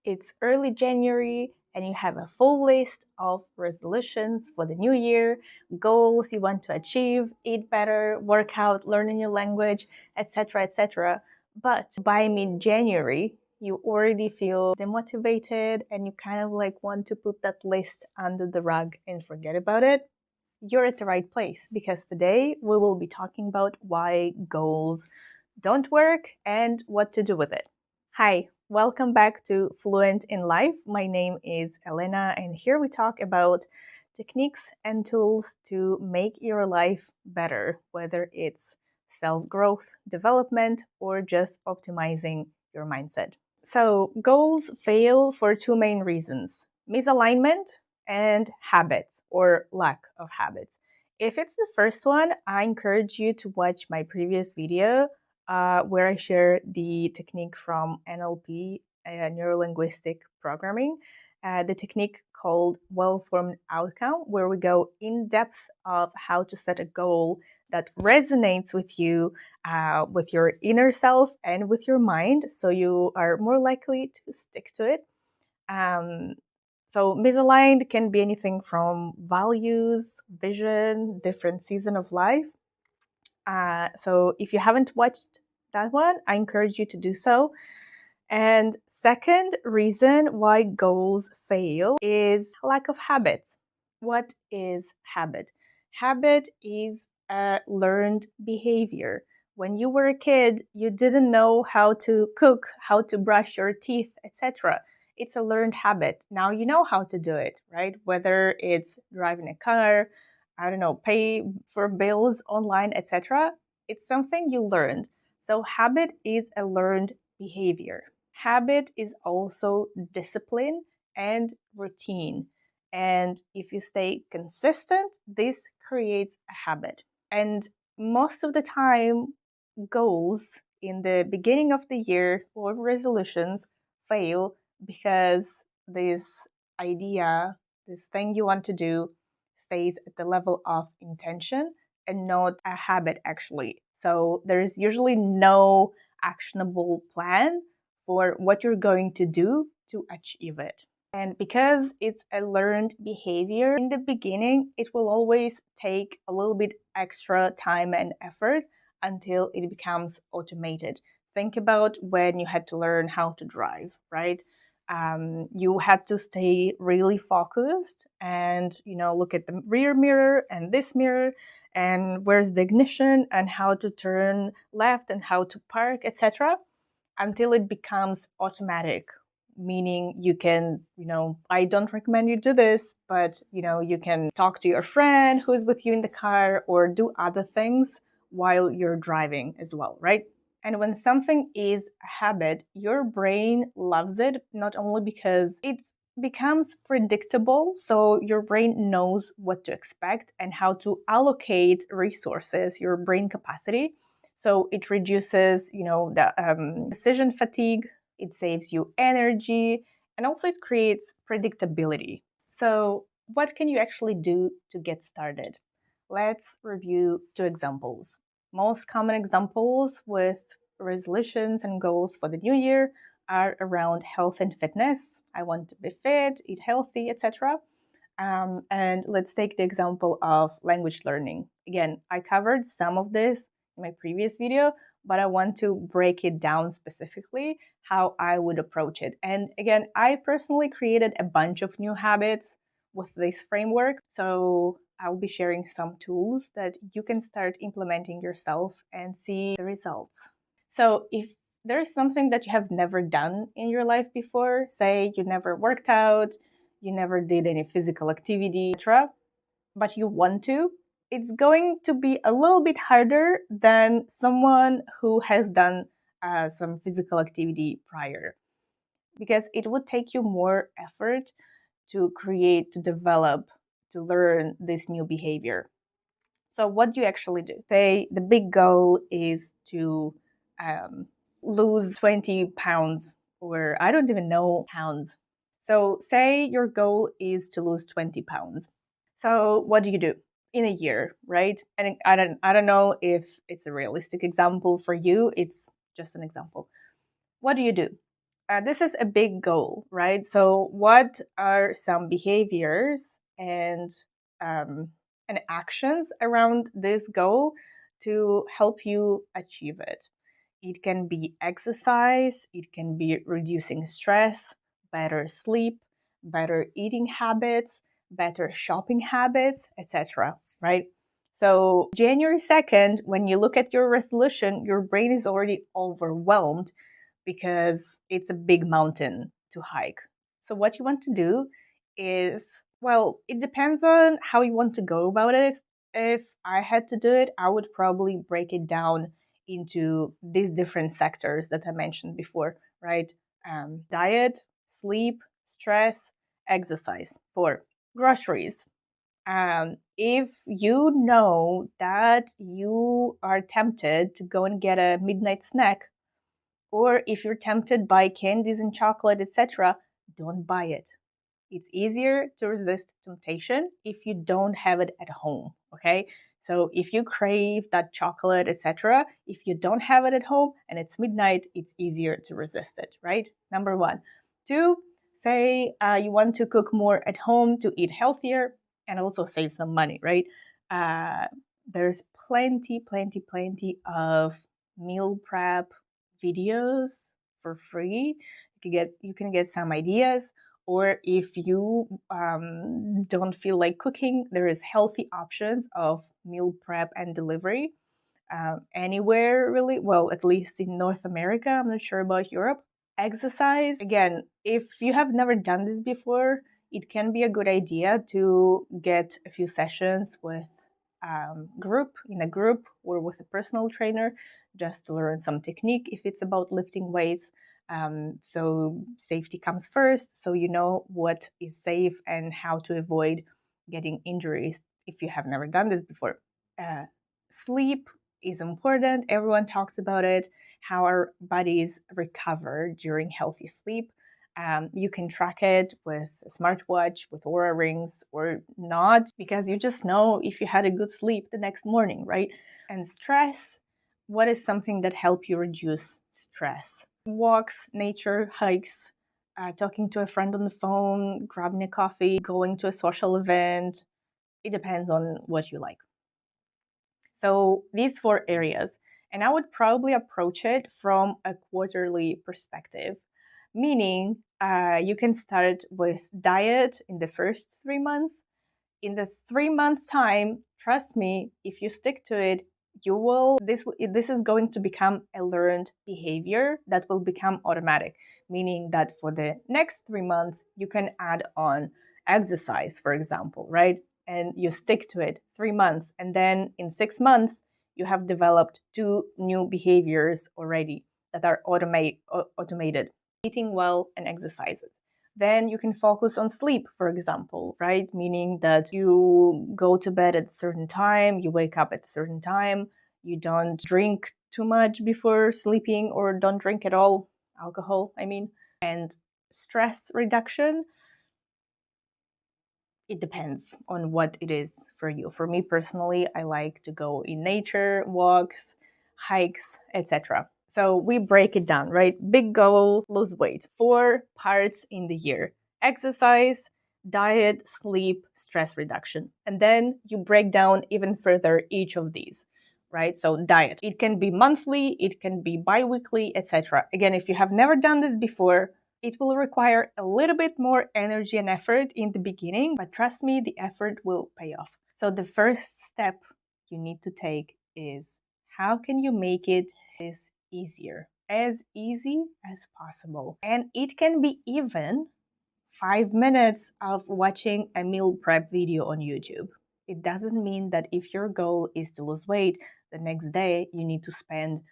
It's early January and you have a full list of resolutions for the new year, goals you want to achieve, eat better, work out, learn a new language, etc., etc. But by mid-January, you already feel demotivated and you kind of like want to put that list under the rug and forget about it. You're at the right place because today we will be talking about why goals don't work and what to do with it. Hi, welcome back to Fluent in Life. My name is Elena, and here we talk about techniques and tools to make your life better, whether it's self-growth, development, or just optimizing your mindset. So, goals fail for two main reasons: misalignment and habits or lack of habits. If it's the first one, I encourage you to watch my previous video where I share the technique from NLP, neuro-linguistic programming, the technique called well-formed outcome, where we go in depth of how to set a goal that resonates with you, with your inner self and with your mind, so you are more likely to stick to it. So misaligned can be anything from values, vision, different season of life. So if you haven't watched that one, I encourage you to do so. And second reason why goals fail is lack of habits. What is habit? Habit is a learned behavior. When you were a kid, you didn't know how to cook, how to brush your teeth, etc. It's a learned habit. Now you know how to do it, right? Whether it's driving a car, I don't know, pay for bills online, etc. It's something you learned. So habit is a learned behavior. Habit is also discipline and routine. And if you stay consistent, this creates a habit. And most of the time, goals in the beginning of the year or resolutions fail because this idea, this thing you want to do, stays at the level of intention and not a habit actually. So there's usually no actionable plan for what you're going to do to achieve it. And because it's a learned behavior, in the beginning, it will always take a little bit extra time and effort until it becomes automated. Think about when you had to learn how to drive, right? You had to stay really focused and, look at the rear mirror and this mirror and where's the ignition and how to turn left and how to park, etc., until it becomes automatic, meaning you can, I don't recommend you do this, but, you can talk to your friend who's with you in the car or do other things while you're driving as well, right? And when something is a habit, your brain loves it, not only because it becomes predictable, so your brain knows what to expect and how to allocate resources, your brain capacity. So it reduces, the decision fatigue, it saves you energy, and also it creates predictability. So what can you actually do to get started? Let's review two examples. Most common examples with resolutions and goals for the new year are around health and fitness. I want to be fit, eat healthy, etc. And let's take the example of language learning. Again, I covered some of this in my previous video, but I want to break it down specifically how I would approach it. And again, I personally created a bunch of new habits with this framework. So I'll be sharing some tools that you can start implementing yourself and see the results. So if there's something that you have never done in your life before, say you never worked out, you never did any physical activity, etc., but you want to, it's going to be a little bit harder than someone who has done some physical activity prior, because it would take you more effort to create, to develop, to learn this new behavior. So what do you actually do? Say the big goal is to lose 20 pounds, or I don't even know pounds. So say your goal is to lose 20 pounds. So what do you do in a year, right? And I don't know if it's a realistic example for you. It's just an example. What do you do? this is a big goal, right? So what are some behaviors and actions around this goal to help you achieve it? It can be exercise, it can be reducing stress, better sleep, better eating habits, better shopping habits, etc., right? So, January 2nd, when you look at your resolution, your brain is already overwhelmed because it's a big mountain to hike. So, what you want to do is, well, it depends on how you want to go about it. If I had to do it, I would probably break it down into these different sectors that I mentioned before, right? Diet, sleep, stress, exercise. For groceries, if you know that you are tempted to go and get a midnight snack, or if you're tempted by candies and chocolate, etc., don't buy it. It's easier to resist temptation if you don't have it at home, okay? So if you crave that chocolate, etc., if you don't have it at home and it's midnight, it's easier to resist it, right? Number one. Two, say you want to cook more at home to eat healthier and also save some money, right? There's plenty of meal prep videos for free. You can get some ideas, or if you don't feel like cooking, there is healthy options of meal prep and delivery anywhere, really. Well, at least in North America. I'm not sure about Europe. Exercise, again, if you have never done this before, it can be a good idea to get a few sessions with in a group or with a personal trainer, just to learn some technique if it's about lifting weights. So safety comes first, so you know what is safe and how to avoid getting injuries if you have never done this before. Sleep is important. Everyone talks about it, how our bodies recover during healthy sleep. You can track it with a smartwatch, with Aura rings, or not, because you just know if you had a good sleep the next morning, right? And stress, what is something that help you reduce stress? Walks, nature, hikes, talking to a friend on the phone, grabbing a coffee, going to a social event. It depends on what you like. So these 4 areas. And I would probably approach it from a quarterly perspective, meaning you can start with diet in the first 3 months. In the 3 months time, trust me, if you stick to it, this is going to become a learned behavior that will become automatic, meaning that for the next 3 months you can add on exercise, for example, right? And you stick to it 3 months, and then in 6 months you have developed 2 new behaviors already that are automated: eating well and exercises. Then you can focus on sleep, for example, right? Meaning that you go to bed at a certain time, you wake up at a certain time, you don't drink too much before sleeping, or don't drink at all, alcohol, I mean. And stress reduction, it depends on what it is for you. For me personally, I like to go in nature, walks, hikes, etc. So we break it down, right? Big goal, lose weight. 4 parts in the year: exercise, diet, sleep, stress reduction. And then you break down even further each of these, right? So diet, it can be monthly, it can be bi-weekly, etc. Again, if you have never done this before, it will require a little bit more energy and effort in the beginning, but trust me, the effort will pay off. So the first step you need to take is, how can you make it easier? As easy as possible. And it can be even 5 minutes of watching a meal prep video on YouTube. It doesn't mean that if your goal is to lose weight, the next day you need to spend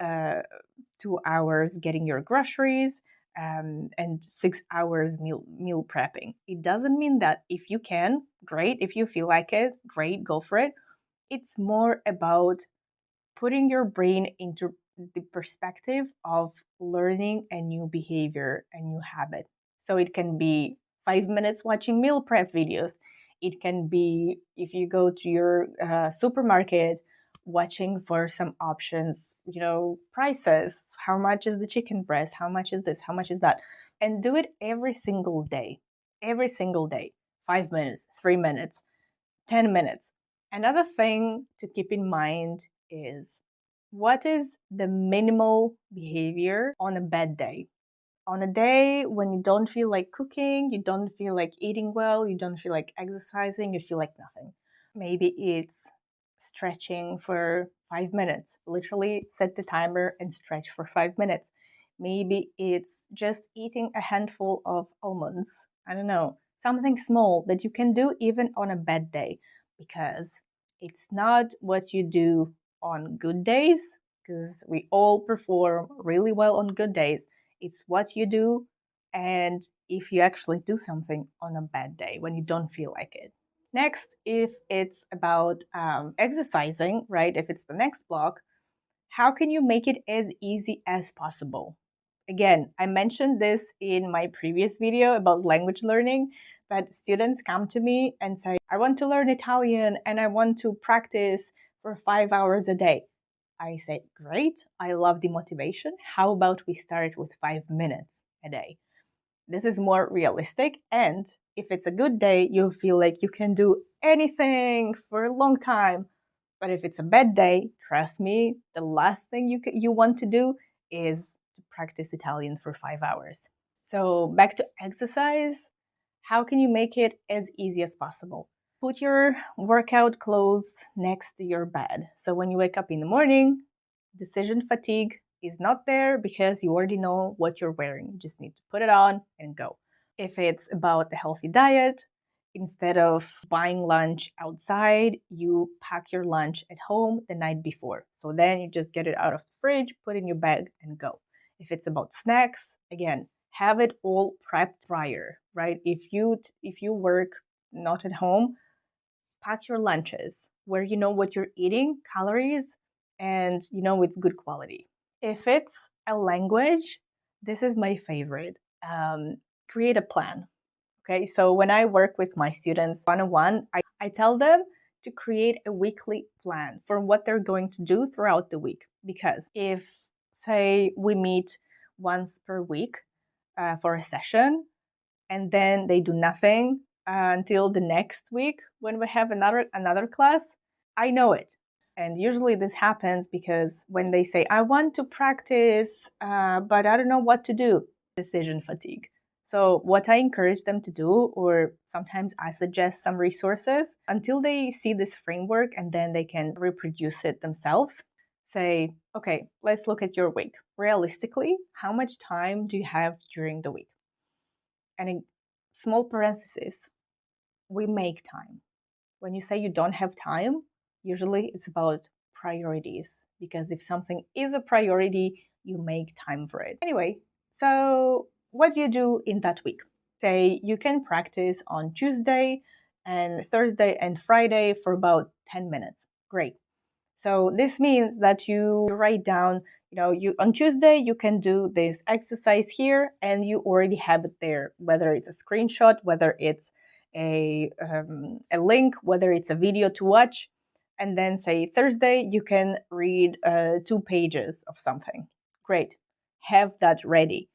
2 hours getting your groceries and 6 hours meal prepping. It doesn't mean that. If you can, great. If you feel like it, great, go for it. It's more about putting your brain into the perspective of learning a new behavior, a new habit. So it can be 5 minutes watching meal prep videos. It can be if you go to your supermarket watching for some options, prices. How much is the chicken breast? How much is this? How much is that? And do it every single day. Every single day. 5 minutes, 3 minutes, 10 minutes. Another thing to keep in mind is, what is the minimal behavior on a bad day? On a day when you don't feel like cooking, you don't feel like eating well, you don't feel like exercising, you feel like nothing. Maybe it's stretching for 5 minutes. Literally set the timer and stretch for 5 minutes. Maybe it's just eating a handful of almonds. I don't know, something small that you can do even on a bad day, because it's not what you do on good days, because we all perform really well on good days. It's what you do, and if you actually do something on a bad day when you don't feel like it. Next, if it's about exercising, right? If it's the next block, how can you make it as easy as possible? Again, I mentioned this in my previous video about language learning, that students come to me and say, I want to learn Italian and I want to practice for 5 hours a day. I said, great, I love the motivation. How about we start with 5 minutes a day? This is more realistic, and if it's a good day, you'll feel like you can do anything for a long time. But if it's a bad day, trust me, the last thing you want to do is to practice Italian for 5 hours. So back to exercise. How can you make it as easy as possible? Put your workout clothes next to your bed. So when you wake up in the morning, decision fatigue is not there because you already know what you're wearing. You just need to put it on and go. If it's about a healthy diet, instead of buying lunch outside, you pack your lunch at home the night before. So then you just get it out of the fridge, put it in your bag, and go. If it's about snacks, again, have it all prepped prior, right? If you work not at home, pack your lunches where you know what you're eating, calories, and you know it's good quality. If it's a language, this is my favorite. Create a plan. Okay, so when I work with my students one-on-one, I tell them to create a weekly plan for what they're going to do throughout the week. Because if, say, we meet once per week for a session, and then they do nothing until the next week when we have another class, I know it. And usually this happens because when they say, I want to practice, but I don't know what to do, decision fatigue. So what I encourage them to do, or sometimes I suggest some resources until they see this framework and then they can reproduce it themselves. Say, okay, let's look at your week. Realistically, how much time do you have during the week? And in small parenthesis, we make time. When you say you don't have time, usually it's about priorities, because if something is a priority, you make time for it. Anyway, so what do you do in that week? Say you can practice on Tuesday and Thursday and Friday for about 10 minutes. Great. So this means that you write down, you on Tuesday you can do this exercise here, and you already have it there, whether it's a screenshot, whether it's a link, whether it's a video to watch. And then say Thursday you can read 2 pages of something. Great, have that ready.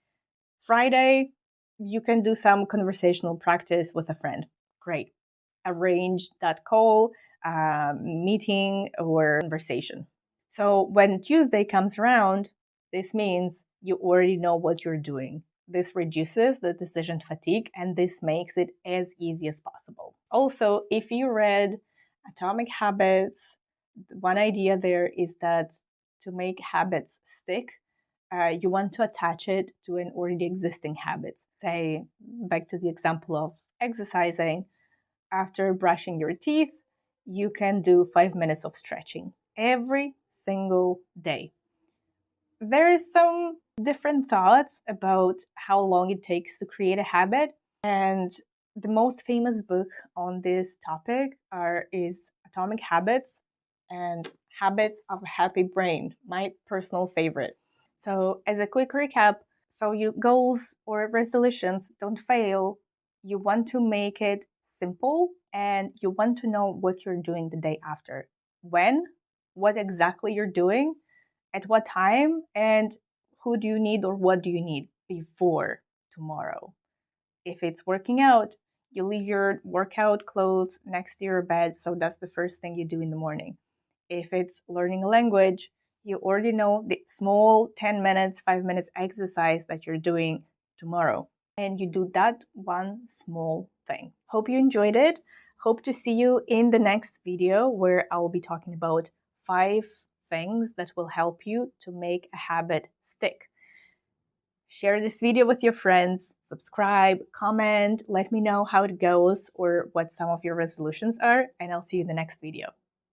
Friday you can do some conversational practice with a friend. Great, arrange that call, meeting, or conversation. So when Tuesday comes around, this means you already know what you're doing. This reduces the decision fatigue, and this makes it as easy as possible. Also, if you read Atomic Habits, one idea there is that to make habits stick, you want to attach it to an already existing habit. Say, back to the example of exercising, after brushing your teeth, you can do 5 minutes of stretching every single day. There is some different thoughts about how long it takes to create a habit, and the most famous book on this topic is Atomic Habits and Habits of a Happy Brain, my personal favorite. So as a quick recap, so your goals or resolutions don't fail. You want to make it simple, and you want to know what you're doing the day after. When, what exactly you're doing, at what time, and who do you need or what do you need before tomorrow. If it's working out, you leave your workout clothes next to your bed, so that's the first thing you do in the morning. If it's learning a language, you already know the small 10 minutes, 5 minutes exercise that you're doing tomorrow. And you do that one small thing. Hope you enjoyed it. Hope to see you in the next video where I'll be talking about 5 things that will help you to make a habit stick. Share this video with your friends, subscribe, comment, let me know how it goes or what some of your resolutions are, and I'll see you in the next video.